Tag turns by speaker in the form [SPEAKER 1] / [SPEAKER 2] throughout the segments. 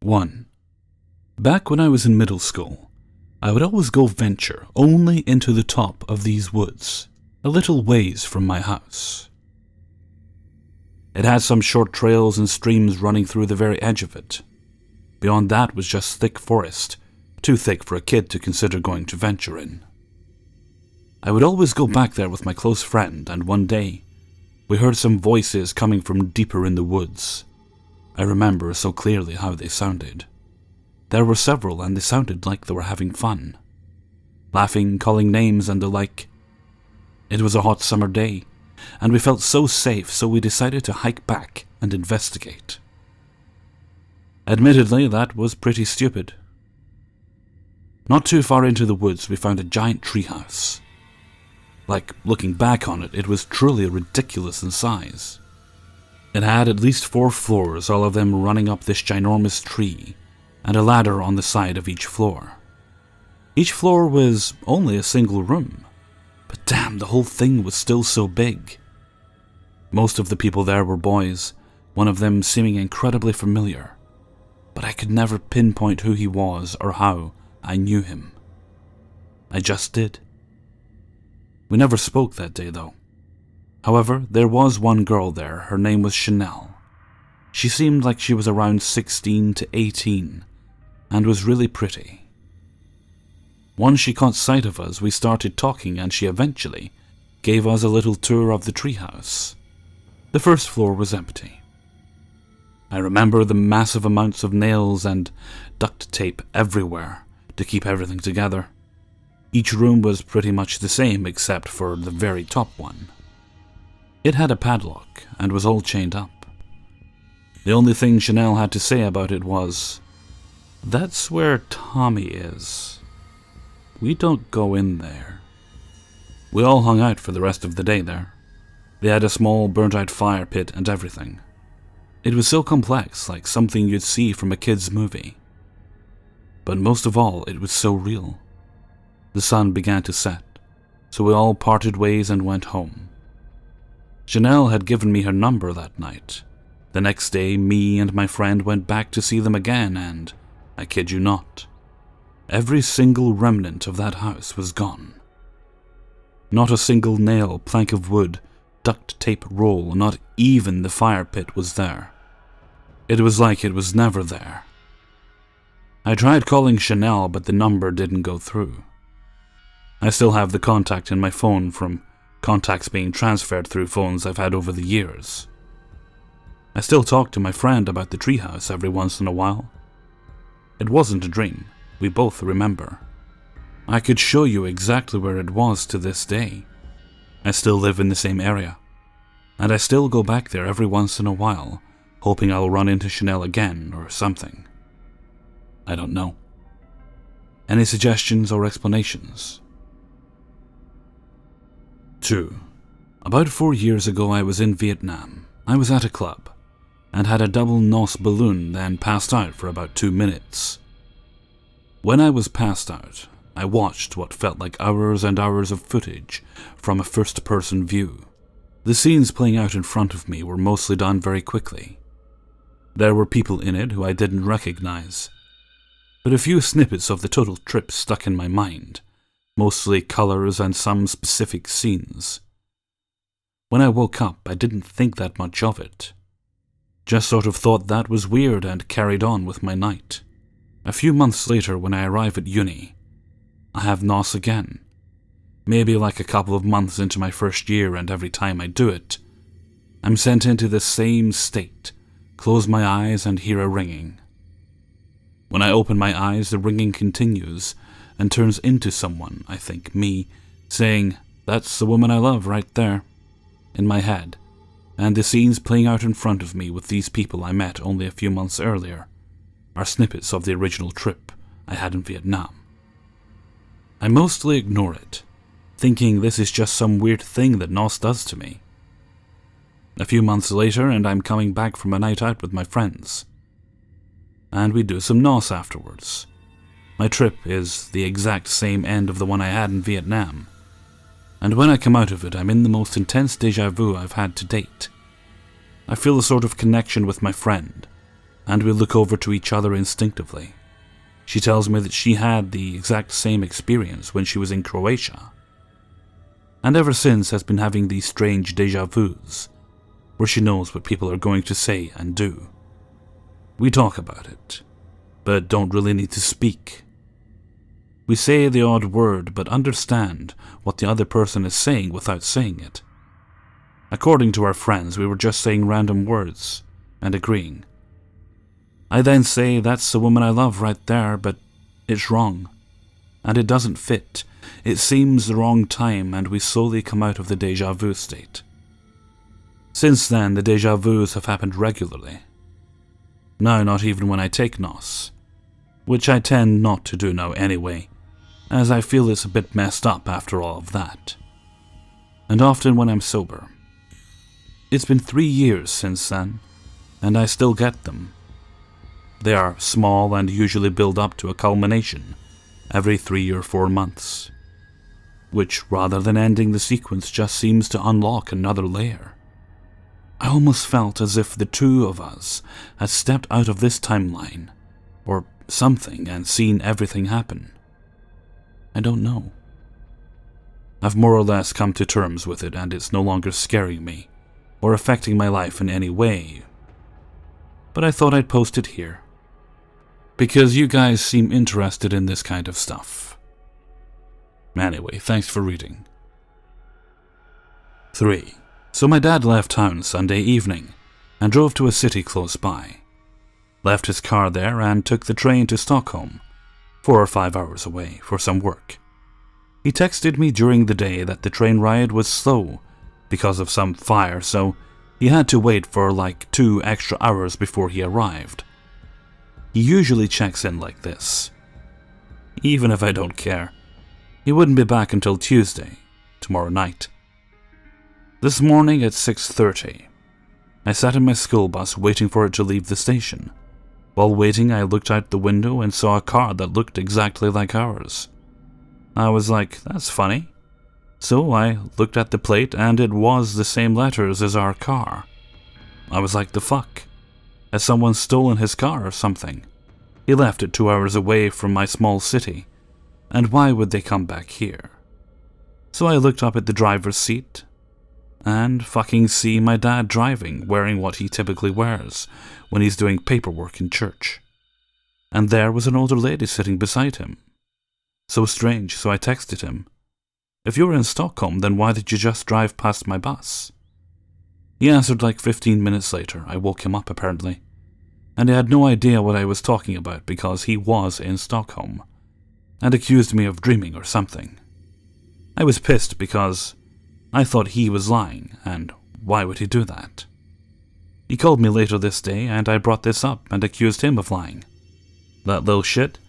[SPEAKER 1] 1. Back when I was in middle school, I would always go venture only into the top of these woods, a little ways from my house. It had some short trails and streams running through the very edge of it. Beyond that was just thick forest, too thick for a kid to consider going to venture in. I would always go back there with my close friend, and one day, we heard some voices coming from deeper in the woods. I remember so clearly how they sounded. There were several, and they sounded like they were having fun. Laughing, calling names, and the like. It was a hot summer day, and we felt so safe, so we decided to hike back and investigate. Admittedly, that was pretty stupid. Not too far into the woods, we found a giant treehouse. Like, looking back on it, it was truly ridiculous in size. It had at least 4 floors, all of them running up this ginormous tree, and a ladder on the side of each floor. Each floor was only a single room, but damn, the whole thing was still so big. Most of the people there were boys, one of them seeming incredibly familiar, but I could never pinpoint who he was or how I knew him. I just did. We never spoke that day, though. However, there was one girl there. Her name was Chanel. She seemed like she was around 16 to 18, and was really pretty. Once she caught sight of us, we started talking, and she eventually gave us a little tour of the treehouse. The first floor was empty. I remember the massive amounts of nails and duct tape everywhere to keep everything together. Each room was pretty much the same except for the very top one. It had a padlock and was all chained up. The only thing Chanel had to say about it was, "That's where Tommy is. We don't go in there." We all hung out for the rest of the day there. They had a small burnt-out fire pit and everything. It was so complex, like something you'd see from a kid's movie. But most of all, it was so real. The sun began to set, so we all parted ways and went home. Chanel had given me her number that night. The next day, me and my friend went back to see them again, and, I kid you not, every single remnant of that house was gone. Not a single nail, plank of wood, duct tape roll, not even the fire pit was there. It was like it was never there. I tried calling Chanel, but the number didn't go through. I still have the contact in my phone from contacts being transferred through phones I've had over the years. I still talk to my friend about the treehouse every once in a while. It wasn't a dream, we both remember. I could show you exactly where it was to this day. I still live in the same area, and I still go back there every once in a while, hoping I'll run into Chanel again or something. I don't know. Any suggestions or explanations? 2. About 4 years ago, I was in Vietnam. I was at a club, and had a double NOS balloon, then passed out for about 2 minutes. When I was passed out, I watched what felt like hours and hours of footage from a first-person view. The scenes playing out in front of me were mostly done very quickly. There were people in it who I didn't recognize, but a few snippets of the total trip stuck in my mind, mostly colors and some specific scenes. When I woke up, I didn't think that much of it. Just sort of thought that was weird and carried on with my night. A few months later, when I arrive at uni, I have NOS again. Maybe like a couple of months into my first year, and every time I do it, I'm sent into the same state, close my eyes and hear a ringing. When I open my eyes, the ringing continues and turns into someone, I think me, saying, "That's the woman I love right there," in my head, and the scenes playing out in front of me with these people I met only a few months earlier are snippets of the original trip I had in Vietnam. I mostly ignore it, thinking this is just some weird thing that NOS does to me. A few months later, and I'm coming back from a night out with my friends, and we do some NOS afterwards. My trip is the exact same end of the one I had in Vietnam, and when I come out of it, I'm in the most intense déjà vu I've had to date. I feel a sort of connection with my friend, and we look over to each other instinctively. She tells me that she had the exact same experience when she was in Croatia, and ever since has been having these strange déjà vus, where she knows what people are going to say and do. We talk about it, but don't really need to speak. We say the odd word, but understand what the other person is saying without saying it. According to our friends, we were just saying random words and agreeing. I then say that's the woman I love right there, but it's wrong, and it doesn't fit. It seems the wrong time, and we slowly come out of the déjà vu state. Since then, the déjà vus have happened regularly. Now, not even when I take NOS, which I tend not to do now anyway, as I feel it's a bit messed up after all of that. And often when I'm sober. It's been 3 years since then, and I still get them. They are small and usually build up to a culmination every 3 or 4 months, which rather than ending the sequence just seems to unlock another layer. I almost felt as if the two of us had stepped out of this timeline, or something, and seen everything happen. I don't know. I've more or less come to terms with it, and it's no longer scaring me, or affecting my life in any way. But I thought I'd post it here, because you guys seem interested in this kind of stuff. Anyway, thanks for reading. 3. So my dad left town Sunday evening and drove to a city close by. Left his car there and took the train to Stockholm, 4 or 5 hours away, for some work. He texted me during the day that the train ride was slow because of some fire, so he had to wait for like 2 extra hours before he arrived. He usually checks in like this. Even if I don't care, he wouldn't be back until Tuesday, tomorrow night. This morning at 6:30, I sat in my school bus waiting for it to leave the station. While waiting, I looked out the window and saw a car that looked exactly like ours. I was like, that's funny. So I looked at the plate and it was the same letters as our car. I was like, the fuck? Has someone stolen his car or something? He left it 2 hours away from my small city, and why would they come back here? So I looked up at the driver's seat, and fucking see my dad driving, wearing what he typically wears when he's doing paperwork in church. And there was an older lady sitting beside him. So strange, so I texted him, if you were in Stockholm, then why did you just drive past my bus? He answered like 15 minutes later. I woke him up apparently, and he had no idea what I was talking about because he was in Stockholm, and accused me of dreaming or something. I was pissed because I thought he was lying, and why would he do that? He called me later this day, and I brought this up and accused him of lying. That little shit.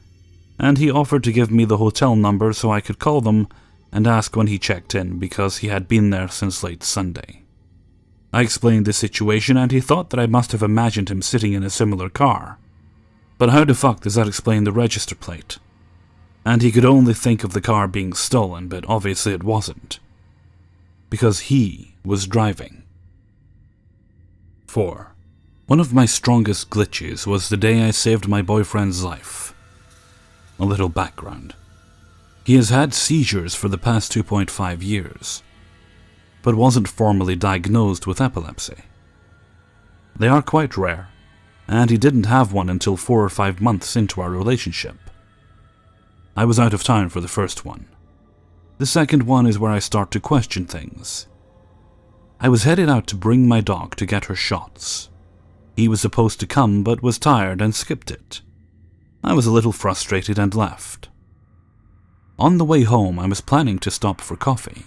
[SPEAKER 1] And he offered to give me the hotel number so I could call them and ask when he checked in, because he had been there since late Sunday. I explained the situation, and he thought that I must have imagined him sitting in a similar car. But how the fuck does that explain the register plate? And he could only think of the car being stolen, but obviously it wasn't, because he was driving. 4. One of my strongest glitches was the day I saved my boyfriend's life. A little background. He has had seizures for the past 2.5 years, but wasn't formally diagnosed with epilepsy. They are quite rare, and he didn't have one until 4 or 5 months into our relationship. I was out of town for the first one. The second one is where I start to question things. I was headed out to bring my dog to get her shots. He was supposed to come but was tired and skipped it. I was a little frustrated and left. On the way home, I was planning to stop for coffee.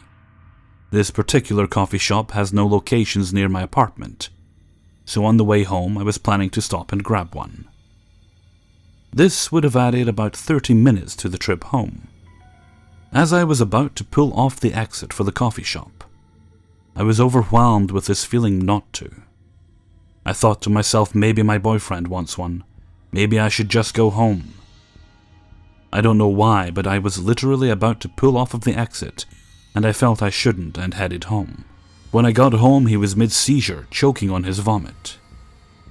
[SPEAKER 1] This particular coffee shop has no locations near my apartment, so on the way home I was planning to stop and grab one. This would have added about 30 minutes to the trip home. As I was about to pull off the exit for the coffee shop, I was overwhelmed with this feeling not to. I thought to myself, maybe my boyfriend wants one. Maybe I should just go home. I don't know why, but I was literally about to pull off of the exit, and I felt I shouldn't and headed home. When I got home, he was mid-seizure, choking on his vomit.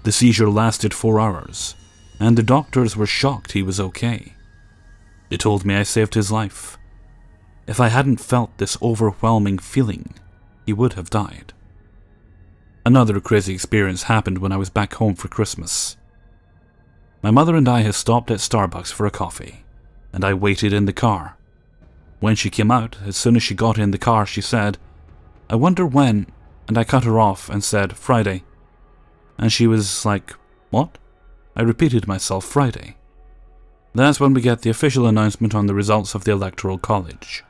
[SPEAKER 1] The seizure lasted 4 hours, and the doctors were shocked he was okay. They told me I saved his life. If I hadn't felt this overwhelming feeling, he would have died. Another crazy experience happened when I was back home for Christmas. My mother and I had stopped at Starbucks for a coffee, and I waited in the car. When she came out, as soon as she got in the car, she said, "I wonder when," and I cut her off and said, "Friday." And she was like, "What?" I repeated myself, "Friday." That's when we get the official announcement on the results of the Electoral College.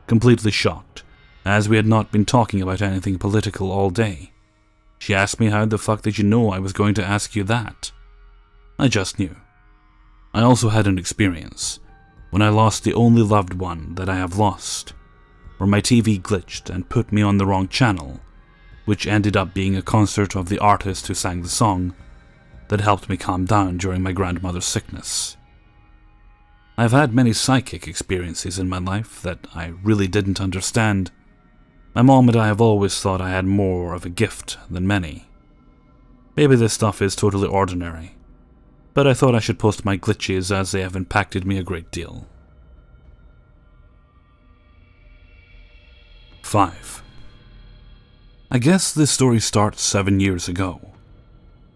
[SPEAKER 1] Completely shocked, as we had not been talking about anything political all day. She asked me, "How the fuck did you know I was going to ask you that?" I just knew. I also had an experience when I lost the only loved one that I have lost, where my TV glitched and put me on the wrong channel, which ended up being a concert of the artist who sang the song that helped me calm down during my grandmother's sickness. I've had many psychic experiences in my life that I really didn't understand. My mom and I have always thought I had more of a gift than many. Maybe this stuff is totally ordinary, but I thought I should post my glitches as they have impacted me a great deal. 5. I guess this story starts 7 years ago.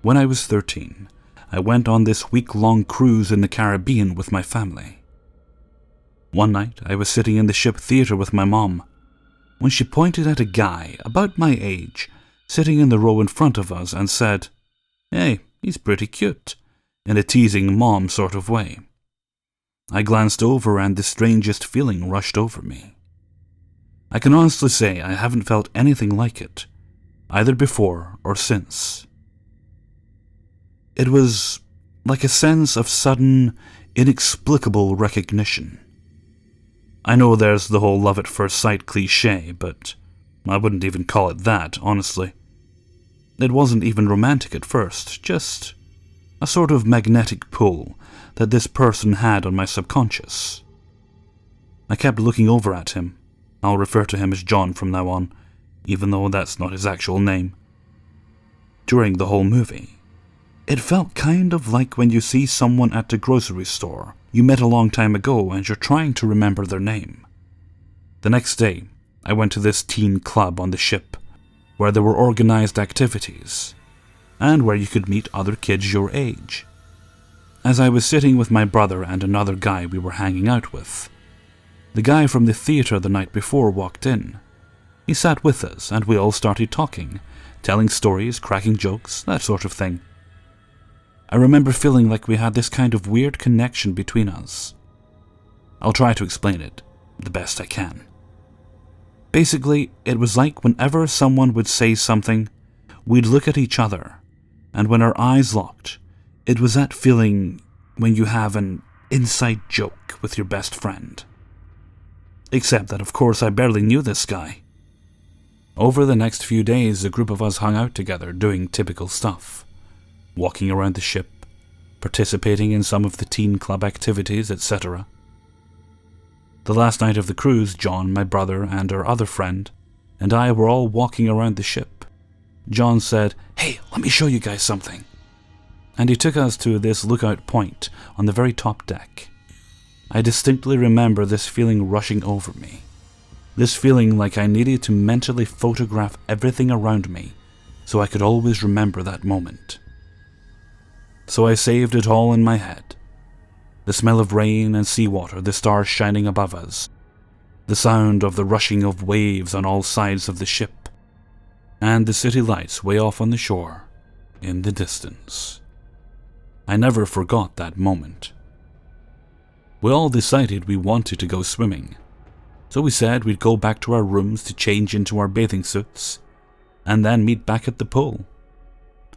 [SPEAKER 1] When I was 13, I went on this week-long cruise in the Caribbean with my family. One night, I was sitting in the ship theater with my mom, when she pointed at a guy about my age sitting in the row in front of us and said, "Hey, he's pretty cute," in a teasing mom sort of way. I glanced over and the strangest feeling rushed over me. I can honestly say I haven't felt anything like it, either before or since. It was like a sense of sudden, inexplicable recognition. I know there's the whole love at first sight cliché, but I wouldn't even call it that, honestly. It wasn't even romantic at first, just a sort of magnetic pull that this person had on my subconscious. I kept looking over at him. I'll refer to him as John from now on, even though that's not his actual name. During the whole movie, it felt kind of like when you see someone at the grocery store you met a long time ago and you're trying to remember their name. The next day, I went to this teen club on the ship, where there were organized activities, and where you could meet other kids your age. As I was sitting with my brother and another guy we were hanging out with, the guy from the theater the night before walked in. He sat with us and we all started talking, telling stories, cracking jokes, that sort of thing. I remember feeling like we had this kind of weird connection between us. I'll try to explain it the best I can. Basically, it was like whenever someone would say something, we'd look at each other, and when our eyes locked, it was that feeling when you have an inside joke with your best friend. Except that, of course, I barely knew this guy. Over the next few days, a group of us hung out together doing typical stuff. Walking around the ship, participating in some of the teen club activities, etc. The last night of the cruise, John, my brother, and our other friend, and I were all walking around the ship. John said, "Hey, let me show you guys something." And he took us to this lookout point on the very top deck. I distinctly remember this feeling rushing over me. This feeling like I needed to mentally photograph everything around me so I could always remember that moment. So I saved it all in my head. The smell of rain and seawater, the stars shining above us, the sound of the rushing of waves on all sides of the ship, and the city lights way off on the shore, in the distance. I never forgot that moment. We all decided we wanted to go swimming, so we said we'd go back to our rooms to change into our bathing suits, and then meet back at the pool.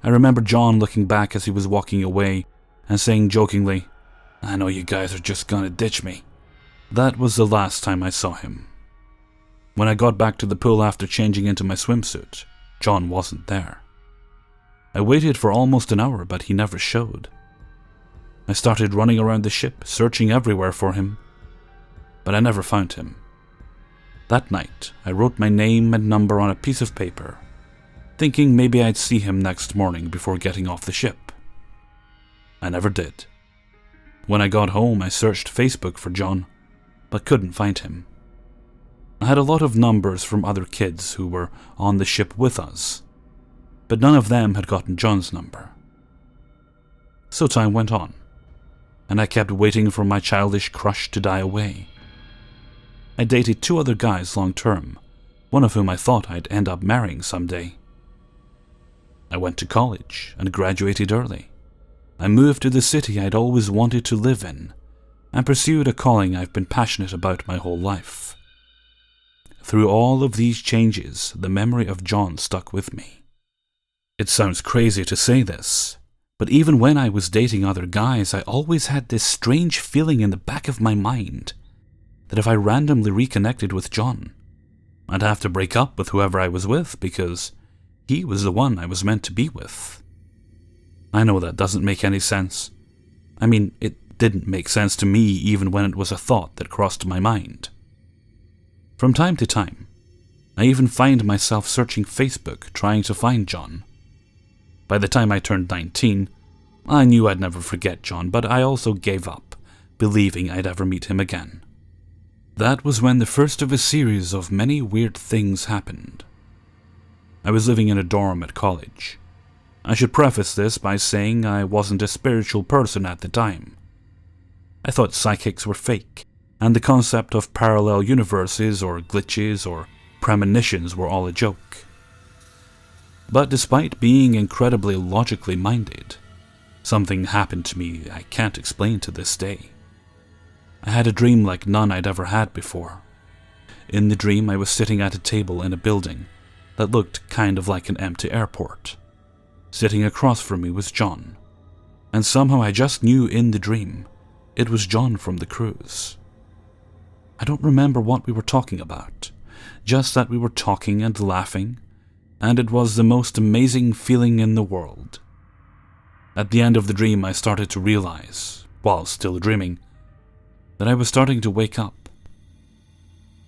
[SPEAKER 1] I remember John looking back as he was walking away and saying jokingly, "I know you guys are just gonna ditch me." That was the last time I saw him. When I got back to the pool after changing into my swimsuit, John wasn't there. I waited for almost an hour, but he never showed. I started running around the ship, searching everywhere for him, but I never found him. That night, I wrote my name and number on a piece of paper thinking maybe I'd see him next morning before getting off the ship. I never did. When I got home, I searched Facebook for John, but couldn't find him. I had a lot of numbers from other kids who were on the ship with us, but none of them had gotten John's number. So time went on, and I kept waiting for my childish crush to die away. I dated 2 other guys long term, one of whom I thought I'd end up marrying someday. I went to college and graduated early. I moved to the city I'd always wanted to live in, and pursued a calling I've been passionate about my whole life. Through all of these changes, the memory of John stuck with me. It sounds crazy to say this, but even when I was dating other guys, I always had this strange feeling in the back of my mind that if I randomly reconnected with John, I'd have to break up with whoever I was with because he was the one I was meant to be with. I know that doesn't make any sense. I mean, it didn't make sense to me even when it was a thought that crossed my mind. From time to time, I even find myself searching Facebook trying to find John. By the time I turned 19, I knew I'd never forget John, but I also gave up, believing I'd ever meet him again. That was when the first of a series of many weird things happened. I was living in a dorm at college. I should preface this by saying I wasn't a spiritual person at the time. I thought psychics were fake, and the concept of parallel universes or glitches or premonitions were all a joke. But despite being incredibly logically minded, something happened to me I can't explain to this day. I had a dream like none I'd ever had before. In the dream, I was sitting at a table in a building that looked kind of like an empty airport. Sitting across from me was John, and somehow I just knew in the dream it was John from the cruise. I don't remember what we were talking about, just that we were talking and laughing, and it was the most amazing feeling in the world. At the end of the dream, I started to realize, while still dreaming, that I was starting to wake up.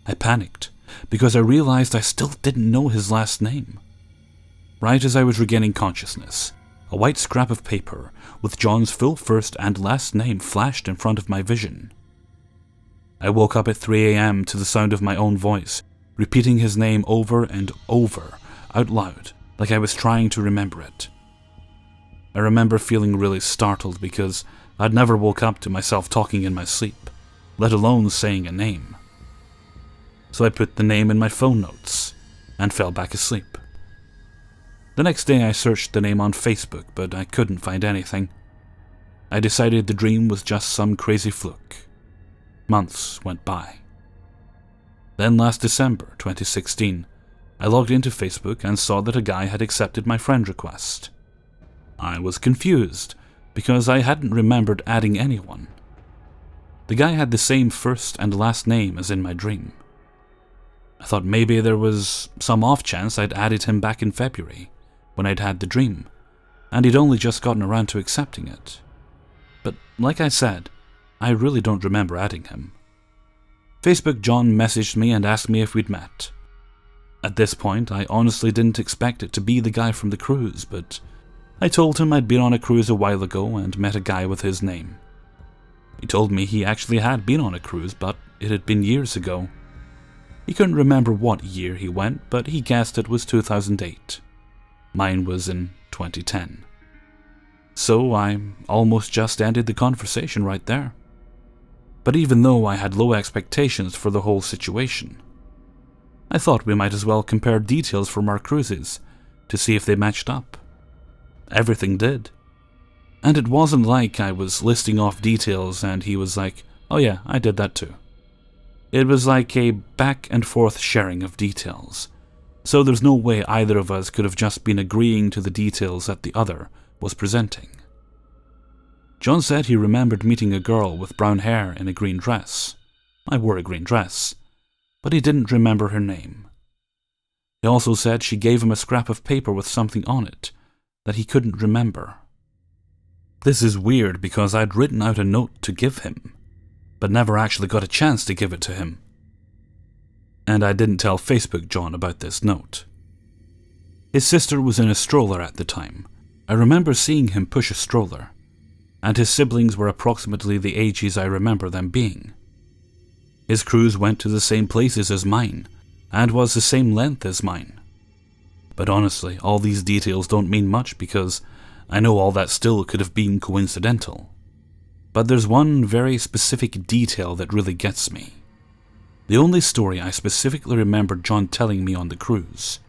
[SPEAKER 1] I panicked because I realized I still didn't know his last name. Right as I was regaining consciousness, a white scrap of paper with John's full first and last name flashed in front of my vision. I woke up at 3 a.m. to the sound of my own voice, repeating his name over and over, out loud, like I was trying to remember it. I remember feeling really startled because I'd never woke up to myself talking in my sleep, let alone saying a name. So I put the name in my phone notes and fell back asleep. The next day I searched the name on Facebook, but I couldn't find anything. I decided the dream was just some crazy fluke. Months went by. Then last December 2016, I logged into Facebook and saw that a guy had accepted my friend request. I was confused because I hadn't remembered adding anyone. The guy had the same first and last name as in my dream. I thought maybe there was some off chance I'd added him back in February, when I'd had the dream, and he'd only just gotten around to accepting it. But like I said, I really don't remember adding him. Facebook John messaged me and asked me if we'd met. At this point, I honestly didn't expect it to be the guy from the cruise, but I told him I'd been on a cruise a while ago and met a guy with his name. He told me he actually had been on a cruise, but it had been years ago. He couldn't remember what year he went, but he guessed it was 2008. Mine was in 2010. So I almost just ended the conversation right there. But even though I had low expectations for the whole situation, I thought we might as well compare details from our cruises to see if they matched up. Everything did. And it wasn't like I was listing off details and he was like, "Oh yeah, I did that too." It was like a back and forth sharing of details. So there's no way either of us could have just been agreeing to the details that the other was presenting. John said he remembered meeting a girl with brown hair in a green dress. I wore a green dress, but he didn't remember her name. He also said she gave him a scrap of paper with something on it that he couldn't remember. This is weird because I'd written out a note to give him, but never actually got a chance to give it to him. And I didn't tell Facebook John about this note. His sister was in a stroller at the time. I remember seeing him push a stroller, and his siblings were approximately the ages I remember them being. His cruise went to the same places as mine, and was the same length as mine. But honestly, all these details don't mean much because I know all that still could have been coincidental. But there's one very specific detail that really gets me. The only story I specifically remember John telling me on the cruise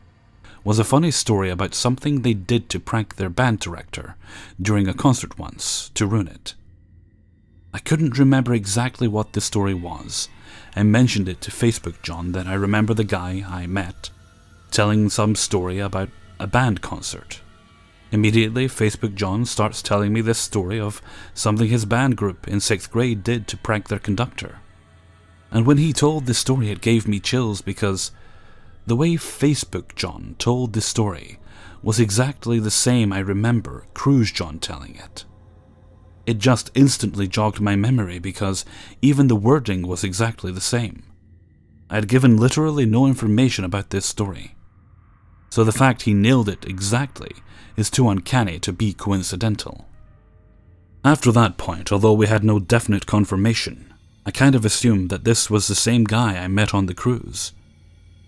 [SPEAKER 1] was a funny story about something they did to prank their band director during a concert once to ruin it. I couldn't remember exactly what the story was. I mentioned it to Facebook John that I remember the guy I met telling some story about a band concert. Immediately, Facebook John starts telling me this story of something his band group in 6th grade did to prank their conductor. And when he told the story, it gave me chills because the way Facebook John told the story was exactly the same I remember Cruise John telling it. It just instantly jogged my memory because even the wording was exactly the same. I had given literally no information about this story. So the fact he nailed it exactly is too uncanny to be coincidental. After that point, although we had no definite confirmation, I kind of assumed that this was the same guy I met on the cruise.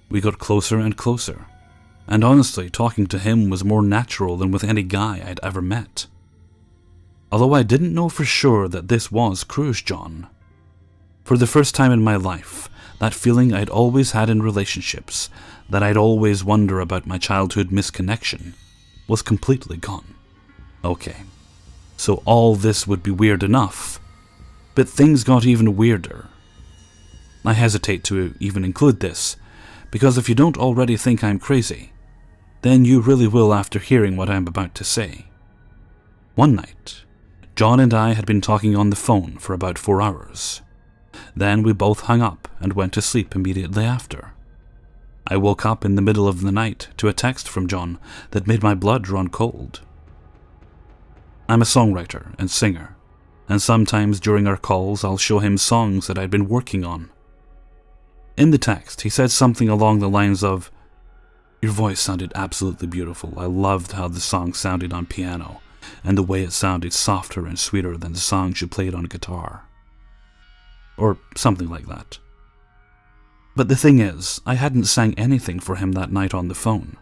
[SPEAKER 1] We got closer and closer, and honestly, talking to him was more natural than with any guy I'd ever met. Although I didn't know for sure that this was Cruise John. For the first time in my life, that feeling I'd always had in relationships, that I'd always wonder about my childhood misconnection, was completely gone. Okay, so all this would be weird enough, but things got even weirder. I hesitate to even include this, because if you don't already think I'm crazy, then you really will after hearing what I'm about to say. One night, John and I had been talking on the phone for about 4 hours. Then we both hung up and went to sleep immediately after. I woke up in the middle of the night to a text from John that made my blood run cold. I'm a songwriter and singer, and sometimes during our calls I'll show him songs that I'd been working on. In the text, he said something along the lines of, "Your voice sounded absolutely beautiful. I loved how the song sounded on piano, and the way it sounded softer and sweeter than the songs you played on guitar." Or something like that. But the thing is, I hadn't sang anything for him that night on the phone.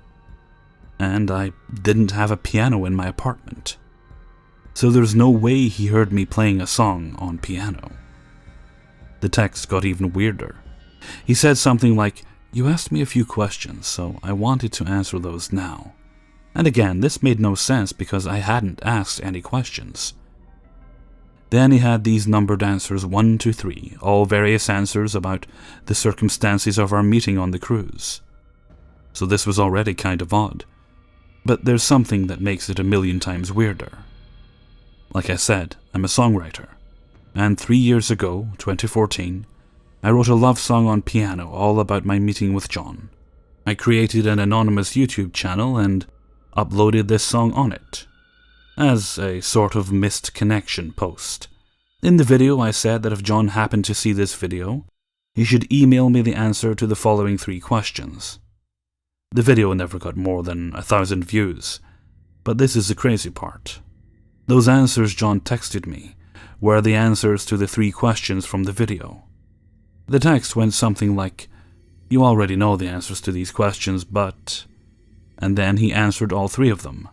[SPEAKER 1] And I didn't have a piano in my apartment. So there's no way he heard me playing a song on piano. The text got even weirder. He said something like, "You asked me a few questions, so I wanted to answer those now." And again, this made no sense because I hadn't asked any questions. Then he had these numbered answers 1 to 3, all various answers about the circumstances of our meeting on the cruise. So this was already kind of odd. But there's something that makes it a million times weirder. Like I said, I'm a songwriter. And 3 years ago, 2014, I wrote a love song on piano all about my meeting with John. I created an anonymous YouTube channel and uploaded this song on it, as a sort of missed connection post. In the video I said that if John happened to see this video, he should email me the answer to the following 3 questions. The video never got more than 1,000 views, but this is the crazy part. Those answers John texted me were the answers to the 3 questions from the video. The text went something like, "You already know the answers to these questions, but..." And then he answered all 3 of them.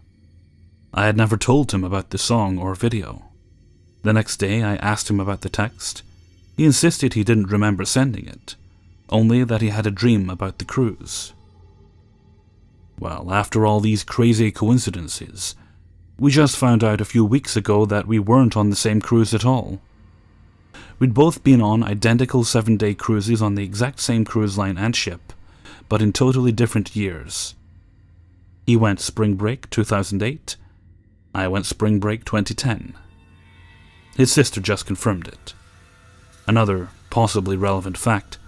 [SPEAKER 1] I had never told him about the song or video. The next day I asked him about the text. He insisted he didn't remember sending it, only that he had a dream about the cruise. Well, after all these crazy coincidences, we just found out a few weeks ago that we weren't on the same cruise at all. We'd both been on identical 7-day cruises on the exact same cruise line and ship, but in totally different years. He went spring break 2008, I went spring break 2010. His sister just confirmed it. Another possibly relevant fact,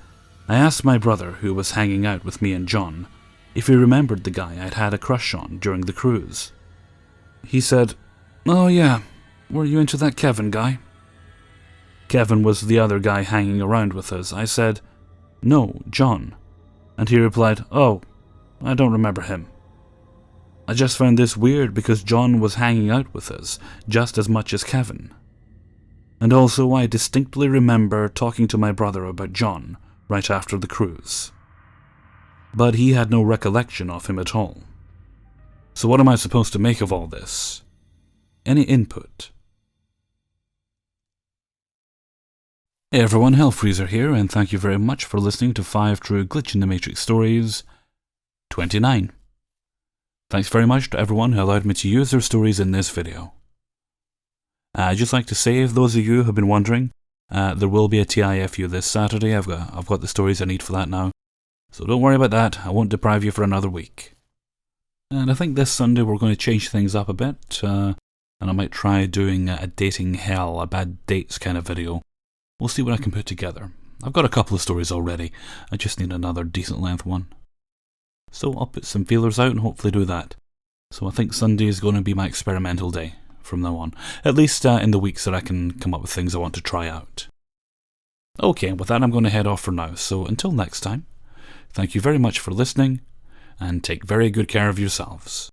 [SPEAKER 1] I asked my brother, who was hanging out with me and John, if he remembered the guy I'd had a crush on during the cruise. He said, "Oh yeah, were you into that Kevin guy?" Kevin was the other guy hanging around with us. I said, "No, John." And he replied, "Oh, I don't remember him." I just found this weird because John was hanging out with us just as much as Kevin. And also I distinctly remember talking to my brother about John right after the cruise. But he had no recollection of him at all. So what am I supposed to make of all this? Any input? Hey everyone, Hellfreezer here, and thank you very much for listening to 5 True Glitch in the Matrix Stories 29. Thanks very much to everyone who allowed me to use their stories in this video. I'd just like to say, if those of you have been wondering, there will be a TIFU this Saturday. I've got the stories I need for that now. So don't worry about that, I won't deprive you for another week. And I think this Sunday we're going to change things up a bit, and I might try doing a dating hell, a bad dates kind of video. We'll see what I can put together. I've got a couple of stories already, I just need another decent length one. So I'll put some feelers out and hopefully do that. So I think Sunday is going to be my experimental day from now on, at least in the weeks that I can come up with things I want to try out. Okay, with that I'm going to head off for now, so until next time, thank you very much for listening, and take very good care of yourselves.